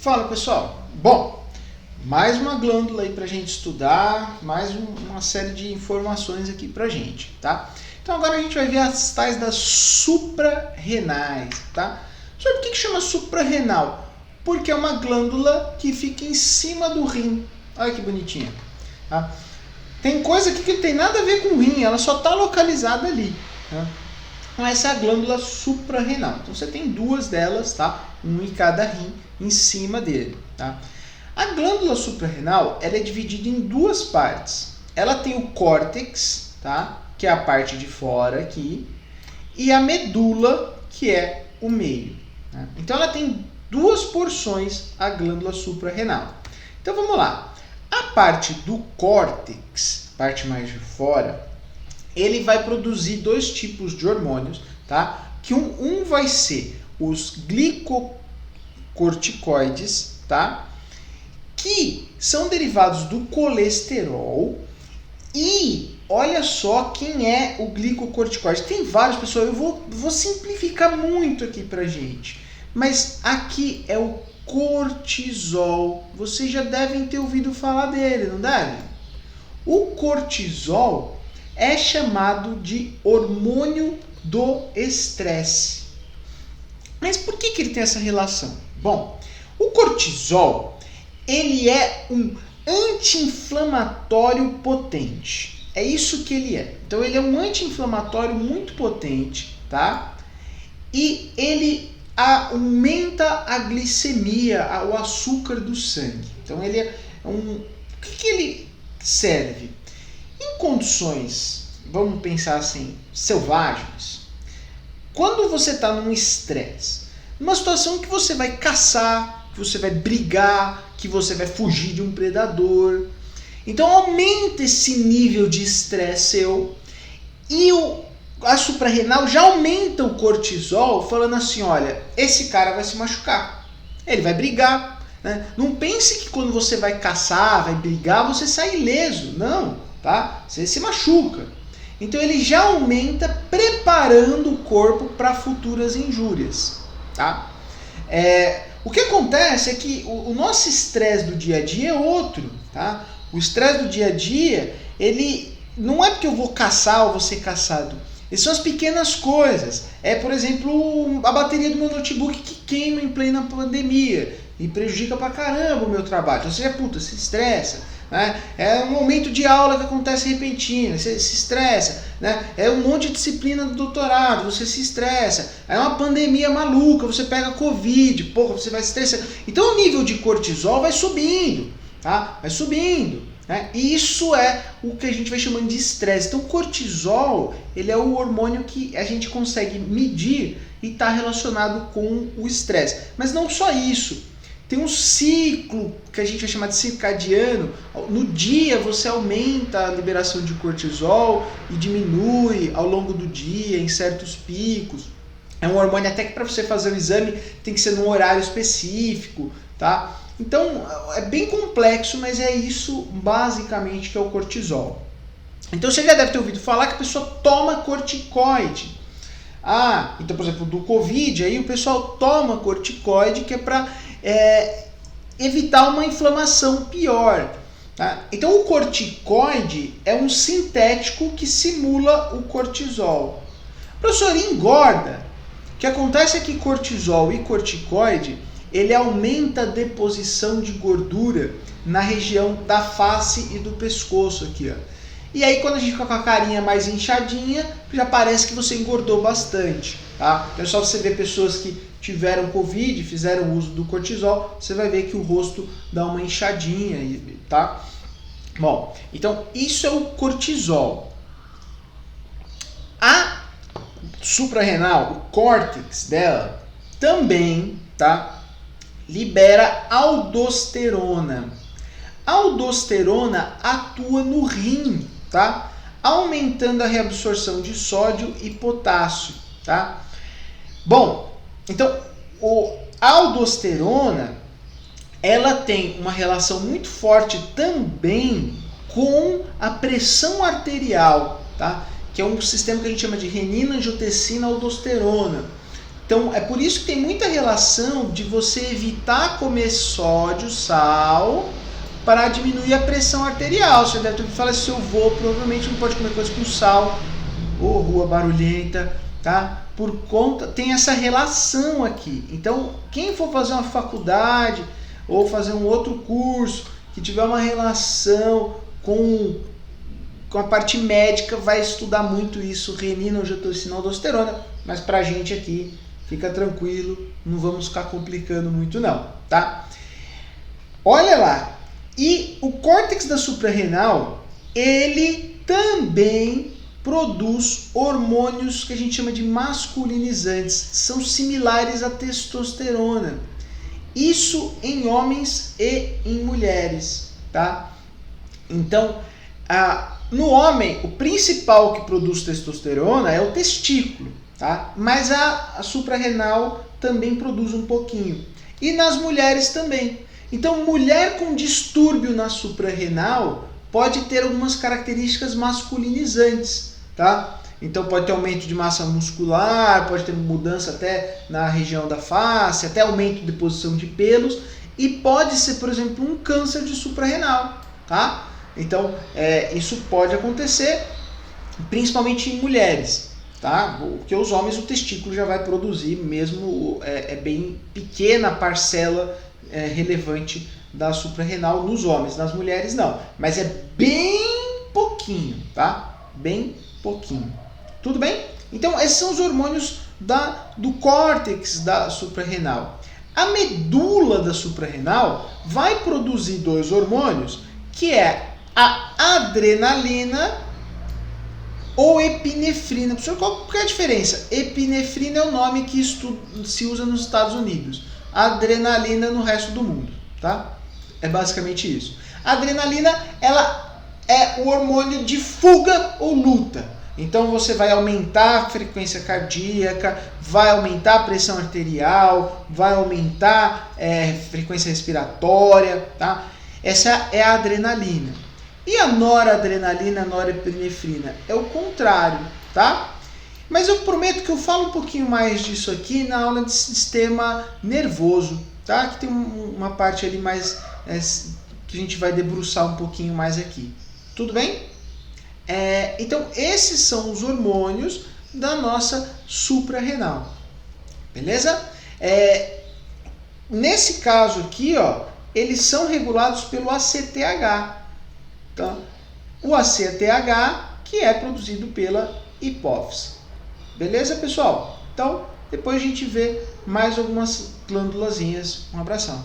Fala pessoal, bom, mais uma glândula aí pra gente estudar, mais uma série de informações aqui pra gente, tá? Então agora a gente vai ver as tais das suprarrenais, tá? Por que chama suprarrenal? Porque é uma glândula que fica em cima do rim, olha que bonitinha, tá? Tem coisa aqui que não tem nada a ver com o rim, ela só está localizada ali, tá? Então essa é a glândula suprarrenal. Então você tem duas delas, tá? Um em cada rim, em cima dele, tá? A glândula suprarrenal, ela é dividida em duas partes. Ela tem o córtex, tá? Que é a parte de fora aqui, e a medula, que é o meio, tá? Então ela tem duas porções, a glândula suprarrenal. Então vamos lá. A parte do córtex, parte mais de fora, ele vai produzir dois tipos de hormônios, tá? Que um vai ser os glicocorticoides, tá? Que são derivados do colesterol. E olha só quem é o glicocorticoide. Tem vários, pessoal, eu vou simplificar muito aqui pra gente. Mas aqui é o cortisol. Vocês já devem ter ouvido falar dele, não deve? O cortisol é chamado de hormônio do estresse. Mas por que ele tem essa relação? Bom, o cortisol, ele é um anti-inflamatório potente. É isso que ele é. Então ele é um anti-inflamatório muito potente, tá? E ele aumenta a glicemia, o açúcar do sangue. Então ele é um... O que ele serve? Em condições, vamos pensar assim, selvagens, quando você está num estresse, numa situação que você vai caçar, que você vai brigar, que você vai fugir de um predador, então aumenta esse nível de estresse seu e a suprarrenal já aumenta o cortisol, falando assim, olha, esse cara vai se machucar, ele vai brigar, né? Não pense que quando você vai caçar, vai brigar, você sai ileso, não. Tá? Você se machuca. Então ele já aumenta preparando o corpo para futuras injúrias. Tá? O que acontece é que o nosso estresse do dia a dia é outro. Tá? O estresse do dia a dia, ele não é porque eu vou caçar ou vou ser caçado. Essas são as pequenas coisas. Por exemplo, a bateria do meu notebook que queima em plena pandemia e prejudica pra caramba o meu trabalho. Então você se estressa. Né? É um momento de aula que acontece repentino, você se estressa, né? É um monte de disciplina do doutorado, você se estressa, é uma pandemia maluca, você pega Covid, porra, você vai se estressar. Então o nível de cortisol vai subindo, tá? Vai subindo, né? E isso é o que a gente vai chamando de estresse. Então o cortisol, ele é o hormônio que a gente consegue medir e está relacionado com o estresse. Mas não só isso. Tem um ciclo que a gente vai chamar de circadiano. No dia você aumenta a liberação de cortisol e diminui ao longo do dia em certos picos. É um hormônio até que para você fazer o exame tem que ser num horário específico, tá? Então é bem complexo, mas é isso basicamente que é o cortisol. Então você já deve ter ouvido falar que a pessoa toma corticoide. Então por exemplo do Covid aí o pessoal toma corticoide que é para evitar uma inflamação pior. Tá? Então o corticoide é um sintético que simula o cortisol. Professor, engorda. O que acontece é que cortisol e corticoide, ele aumenta a deposição de gordura na região da face e do pescoço aqui, ó. E aí quando a gente fica com a carinha mais inchadinha, já parece que você engordou bastante, tá? Então é só você ver pessoas que tiveram Covid, fizeram uso do cortisol, você vai ver que o rosto dá uma inchadinha, tá? Bom, então isso é o cortisol. A suprarrenal, o córtex dela, também, tá? Libera aldosterona. A aldosterona atua no rim, tá? Aumentando a reabsorção de sódio e potássio, tá? Bom, então a aldosterona, ela tem uma relação muito forte também com a pressão arterial, tá? Que é um sistema que a gente chama de renina, angiotensina, aldosterona. Então, é por isso que tem muita relação de você evitar comer sódio, sal, para diminuir a pressão arterial. Você deve ter ouvido falar, seu avô provavelmente não pode comer coisa com sal, ou rua barulhenta, tá? Por conta, tem essa relação aqui. Então, quem for fazer uma faculdade ou fazer um outro curso que tiver uma relação com a parte médica, vai estudar muito isso, renina, angiotensina, aldosterona, mas pra gente aqui, fica tranquilo, não vamos ficar complicando muito não, tá? Olha lá, e o córtex da suprarrenal, ele também produz hormônios que a gente chama de masculinizantes, são similares à testosterona. Isso em homens e em mulheres, tá? Então, no homem, o principal que produz testosterona é o testículo, tá? Mas a suprarrenal também produz um pouquinho. E nas mulheres também. Então, mulher com distúrbio na suprarrenal pode ter algumas características masculinizantes, tá? Então pode ter aumento de massa muscular, pode ter mudança até na região da face, até aumento de deposição de pelos, e pode ser, por exemplo, um câncer de suprarrenal, tá? Então, isso pode acontecer, principalmente em mulheres, tá? Porque os homens, o testículo já vai produzir, mesmo é bem pequena a parcela relevante da suprarrenal nos homens, nas mulheres não, mas é bem pouquinho, tá? Bem pouquinho. Tudo bem? Então, esses são os hormônios do córtex da suprarrenal. A medula da suprarrenal vai produzir dois hormônios, que é a adrenalina ou epinefrina. Professor, qual é a diferença? Epinefrina é o nome que se usa nos Estados Unidos. Adrenalina no resto do mundo, tá? É basicamente isso. A adrenalina, ela é o hormônio de fuga ou luta. Então você vai aumentar a frequência cardíaca, vai aumentar a pressão arterial, vai aumentar a frequência respiratória, tá? Essa é a adrenalina. E a noradrenalina, a norepinefrina, é o contrário, tá? Mas eu prometo que eu falo um pouquinho mais disso aqui na aula de sistema nervoso, tá? Que tem uma parte ali mais que a gente vai debruçar um pouquinho mais aqui. Tudo bem? Então, esses são os hormônios da nossa suprarrenal. Beleza? Nesse caso aqui, ó, eles são regulados pelo ACTH. Então, o ACTH que é produzido pela hipófise. Beleza, pessoal? Então, depois a gente vê mais algumas glândulazinhas. Um abração.